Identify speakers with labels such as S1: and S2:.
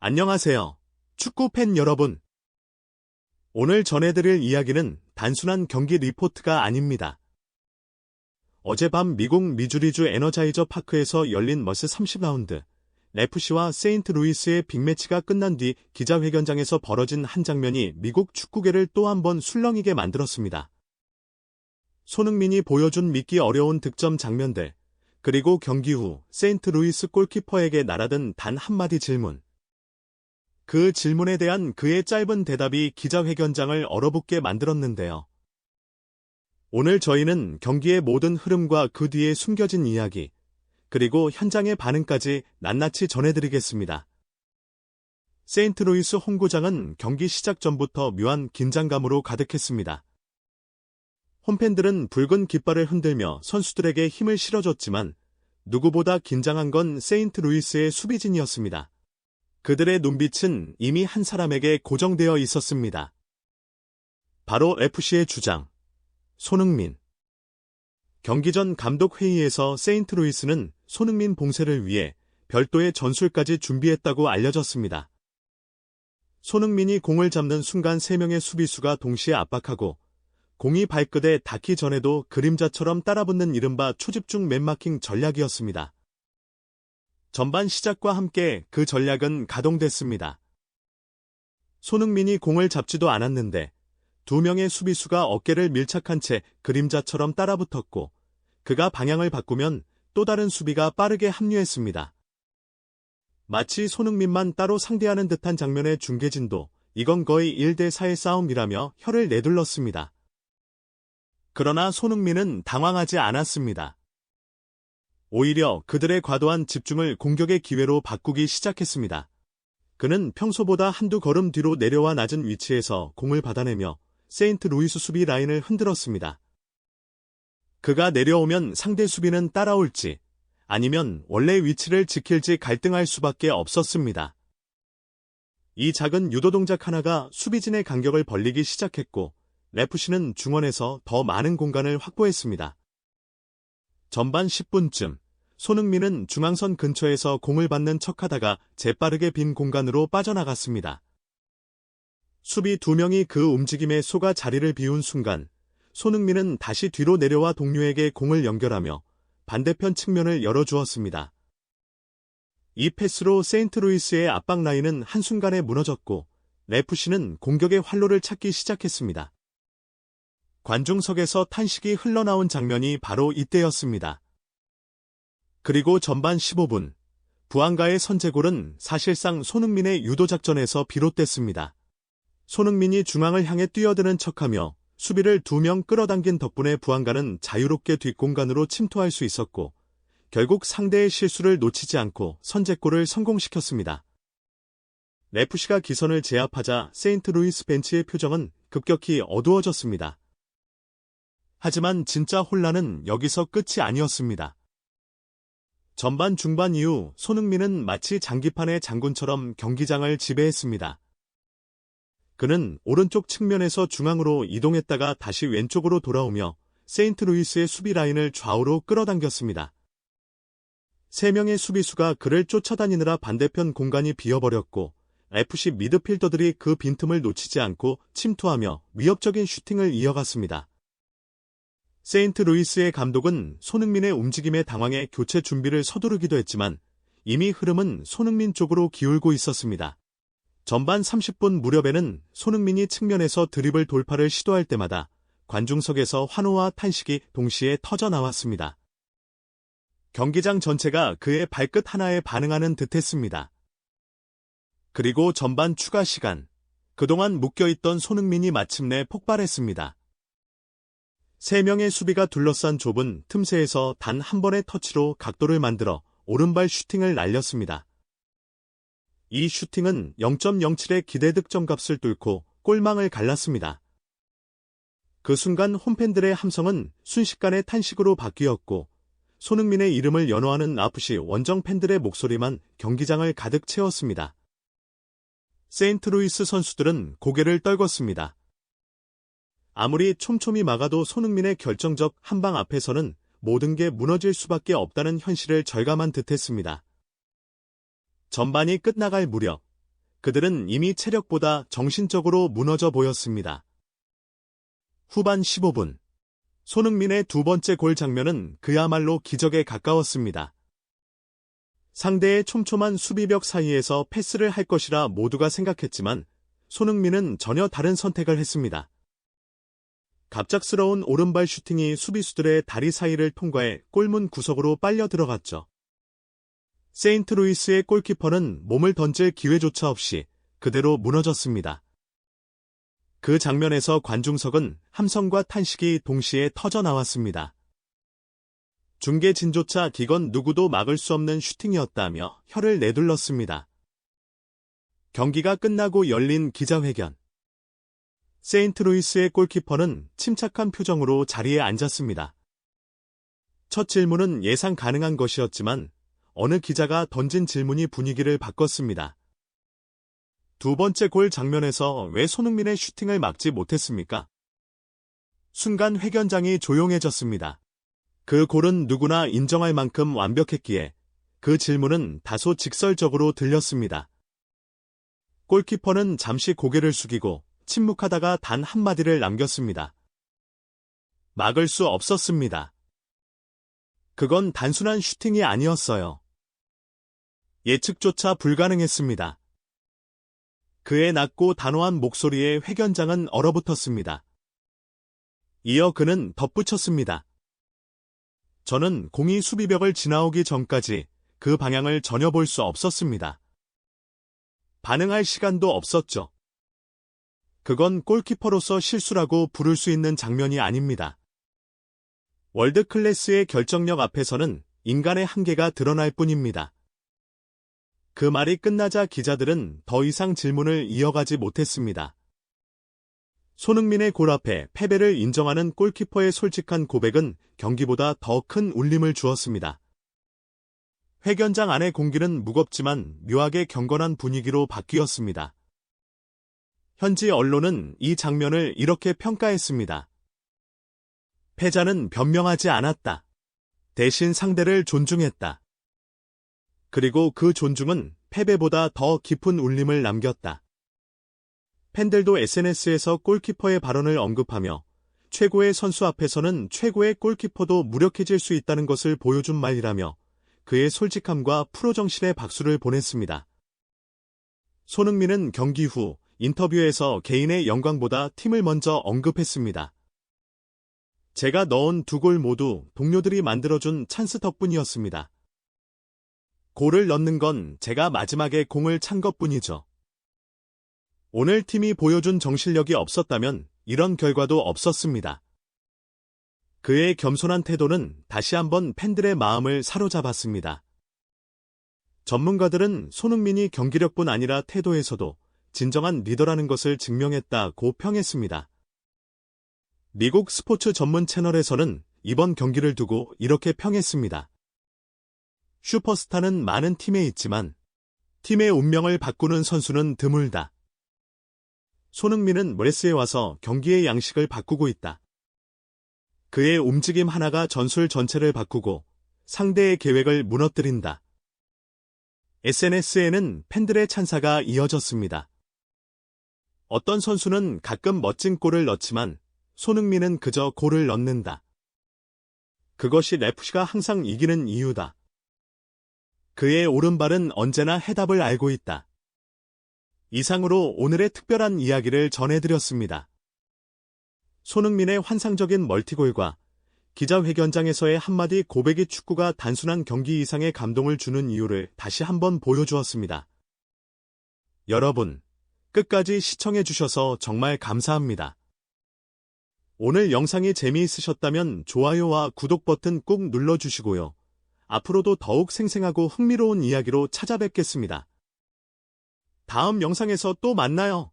S1: 안녕하세요. 축구 팬 여러분. 오늘 전해드릴 이야기는 단순한 경기 리포트가 아닙니다. 어젯밤 미국 미주리주 에너자이저 파크에서 열린 머스 30라운드, FC와 세인트루이스의 빅매치가 끝난 뒤 기자회견장에서 벌어진 한 장면이 미국 축구계를 또 한 번 술렁이게 만들었습니다. 손흥민이 보여준 믿기 어려운 득점 장면들, 그리고 경기 후 세인트루이스 골키퍼에게 날아든 단 한마디 질문. 그 질문에 대한 그의 짧은 대답이 기자회견장을 얼어붙게 만들었는데요. 오늘 저희는 경기의 모든 흐름과 그 뒤에 숨겨진 이야기, 그리고 현장의 반응까지 낱낱이 전해드리겠습니다. 세인트루이스 홈구장은 경기 시작 전부터 묘한 긴장감으로 가득했습니다. 홈팬들은 붉은 깃발을 흔들며 선수들에게 힘을 실어줬지만 누구보다 긴장한 건 세인트루이스의 수비진이었습니다. 그들의 눈빛은 이미 한 사람에게 고정되어 있었습니다. 바로 FC의 주장, 손흥민. 경기 전 감독 회의에서 세인트루이스는 손흥민 봉쇄를 위해 별도의 전술까지 준비했다고 알려졌습니다. 손흥민이 공을 잡는 순간 3명의 수비수가 동시에 압박하고 공이 발끝에 닿기 전에도 그림자처럼 따라붙는 이른바 초집중 맨마킹 전략이었습니다. 전반 시작과 함께 그 전략은 가동됐습니다. 손흥민이 공을 잡지도 않았는데 2명의 수비수가 어깨를 밀착한 채 그림자처럼 따라붙었고 그가 방향을 바꾸면 또 다른 수비가 빠르게 합류했습니다. 마치 손흥민만 따로 상대하는 듯한 장면의 중계진도 이건 거의 1대4의 싸움이라며 혀를 내둘렀습니다. 그러나 손흥민은 당황하지 않았습니다. 오히려 그들의 과도한 집중을 공격의 기회로 바꾸기 시작했습니다. 그는 평소보다 한두 걸음 뒤로 내려와 낮은 위치에서 공을 받아내며 세인트루이스 수비 라인을 흔들었습니다. 그가 내려오면 상대 수비는 따라올지 아니면 원래 위치를 지킬지 갈등할 수밖에 없었습니다. 이 작은 유도 동작 하나가 수비진의 간격을 벌리기 시작했고 FC는 중원에서 더 많은 공간을 확보했습니다. 전반 10분쯤 손흥민은 중앙선 근처에서 공을 받는 척하다가 재빠르게 빈 공간으로 빠져나갔습니다. 수비 2명이 그 움직임에 속아 자리를 비운 순간 손흥민은 다시 뒤로 내려와 동료에게 공을 연결하며 반대편 측면을 열어주었습니다. 이 패스로 세인트루이스의 압박 라인은 한순간에 무너졌고 FC는 공격의 활로를 찾기 시작했습니다. 관중석에서 탄식이 흘러나온 장면이 바로 이때였습니다. 그리고 전반 15분, 부안가의 선제골은 사실상 손흥민의 유도작전에서 비롯됐습니다. 손흥민이 중앙을 향해 뛰어드는 척하며 수비를 2명 끌어당긴 덕분에 부안가는 자유롭게 뒷공간으로 침투할 수 있었고 결국 상대의 실수를 놓치지 않고 선제골을 성공시켰습니다. FC가 기선을 제압하자 세인트루이스 벤치의 표정은 급격히 어두워졌습니다. 하지만 진짜 혼란은 여기서 끝이 아니었습니다. 전반 중반 이후 손흥민은 마치 장기판의 장군처럼 경기장을 지배했습니다. 그는 오른쪽 측면에서 중앙으로 이동했다가 다시 왼쪽으로 돌아오며 세인트루이스의 수비 라인을 좌우로 끌어당겼습니다. 3명의 수비수가 그를 쫓아다니느라 반대편 공간이 비어버렸고 FC 미드필더들이 그 빈틈을 놓치지 않고 침투하며 위협적인 슈팅을 이어갔습니다. 세인트루이스의 감독은 손흥민의 움직임에 당황해 교체 준비를 서두르기도 했지만 이미 흐름은 손흥민 쪽으로 기울고 있었습니다. 전반 30분 무렵에는 손흥민이 측면에서 드리블 돌파를 시도할 때마다 관중석에서 환호와 탄식이 동시에 터져나왔습니다. 경기장 전체가 그의 발끝 하나에 반응하는 듯했습니다. 그리고 전반 추가 시간, 그동안 묶여있던 손흥민이 마침내 폭발했습니다. 3명의 수비가 둘러싼 좁은 틈새에서 단 한 번의 터치로 각도를 만들어 오른발 슈팅을 날렸습니다. 이 슈팅은 0.07의 기대 득점 값을 뚫고 골망을 갈랐습니다. 그 순간 홈팬들의 함성은 순식간에 탄식으로 바뀌었고 손흥민의 이름을 연호하는 FC 원정 팬들의 목소리만 경기장을 가득 채웠습니다. 세인트루이스 선수들은 고개를 떨궜습니다. 아무리 촘촘히 막아도 손흥민의 결정적 한방 앞에서는 모든 게 무너질 수밖에 없다는 현실을 절감한 듯했습니다. 전반이 끝나갈 무렵 그들은 이미 체력보다 정신적으로 무너져 보였습니다. 후반 15분. 손흥민의 두 번째 골 장면은 그야말로 기적에 가까웠습니다. 상대의 촘촘한 수비벽 사이에서 패스를 할 것이라 모두가 생각했지만 손흥민은 전혀 다른 선택을 했습니다. 갑작스러운 오른발 슈팅이 수비수들의 다리 사이를 통과해 골문 구석으로 빨려 들어갔죠. 세인트루이스의 골키퍼는 몸을 던질 기회조차 없이 그대로 무너졌습니다. 그 장면에서 관중석은 함성과 탄식이 동시에 터져 나왔습니다. 중계진조차 기건 누구도 막을 수 없는 슈팅이었다며 혀를 내둘렀습니다. 경기가 끝나고 열린 기자회견. 세인트루이스의 골키퍼는 침착한 표정으로 자리에 앉았습니다. 첫 질문은 예상 가능한 것이었지만 어느 기자가 던진 질문이 분위기를 바꿨습니다. 두 번째 골 장면에서 왜 손흥민의 슈팅을 막지 못했습니까? 순간 회견장이 조용해졌습니다. 그 골은 누구나 인정할 만큼 완벽했기에 그 질문은 다소 직설적으로 들렸습니다. 골키퍼는 잠시 고개를 숙이고 침묵하다가 단 한마디를 남겼습니다. 막을 수 없었습니다. 그건 단순한 슈팅이 아니었어요. 예측조차 불가능했습니다. 그의 낮고 단호한 목소리에 회견장은 얼어붙었습니다. 이어 그는 덧붙였습니다. 저는 공이 수비벽을 지나오기 전까지 그 방향을 전혀 볼 수 없었습니다. 반응할 시간도 없었죠. 그건 골키퍼로서 실수라고 부를 수 있는 장면이 아닙니다. 월드 클래스의 결정력 앞에서는 인간의 한계가 드러날 뿐입니다. 그 말이 끝나자 기자들은 더 이상 질문을 이어가지 못했습니다. 손흥민의 골 앞에 패배를 인정하는 골키퍼의 솔직한 고백은 경기보다 더 큰 울림을 주었습니다. 회견장 안의 공기는 무겁지만 묘하게 경건한 분위기로 바뀌었습니다. 현지 언론은 이 장면을 이렇게 평가했습니다. 패자는 변명하지 않았다. 대신 상대를 존중했다. 그리고 그 존중은 패배보다 더 깊은 울림을 남겼다. 팬들도 SNS에서 골키퍼의 발언을 언급하며 최고의 선수 앞에서는 최고의 골키퍼도 무력해질 수 있다는 것을 보여준 말이라며 그의 솔직함과 프로정신에 박수를 보냈습니다. 손흥민은 경기 후 인터뷰에서 개인의 영광보다 팀을 먼저 언급했습니다. 제가 넣은 두 골 모두 동료들이 만들어준 찬스 덕분이었습니다. 골을 넣는 건 제가 마지막에 공을 찬 것뿐이죠. 오늘 팀이 보여준 정신력이 없었다면 이런 결과도 없었습니다. 그의 겸손한 태도는 다시 한번 팬들의 마음을 사로잡았습니다. 전문가들은 손흥민이 경기력뿐 아니라 태도에서도 진정한 리더라는 것을 증명했다고 평했습니다. 미국 스포츠 전문 채널에서는 이번 경기를 두고 이렇게 평했습니다. 슈퍼스타는 많은 팀에 있지만 팀의 운명을 바꾸는 선수는 드물다. 손흥민은 레스에 와서 경기의 양식을 바꾸고 있다. 그의 움직임 하나가 전술 전체를 바꾸고 상대의 계획을 무너뜨린다. SNS에는 팬들의 찬사가 이어졌습니다. 어떤 선수는 가끔 멋진 골을 넣지만 손흥민은 그저 골을 넣는다. 그것이 FC가 항상 이기는 이유다. 그의 오른발은 언제나 해답을 알고 있다. 이상으로 오늘의 특별한 이야기를 전해드렸습니다. 손흥민의 환상적인 멀티골과 기자회견장에서의 한마디 고백이 축구가 단순한 경기 이상의 감동을 주는 이유를 다시 한번 보여주었습니다. 여러분, 끝까지 시청해주셔서 정말 감사합니다. 오늘 영상이 재미있으셨다면 좋아요와 구독 버튼 꾹 눌러주시고요. 앞으로도 더욱 생생하고 흥미로운 이야기로 찾아뵙겠습니다. 다음 영상에서 또 만나요.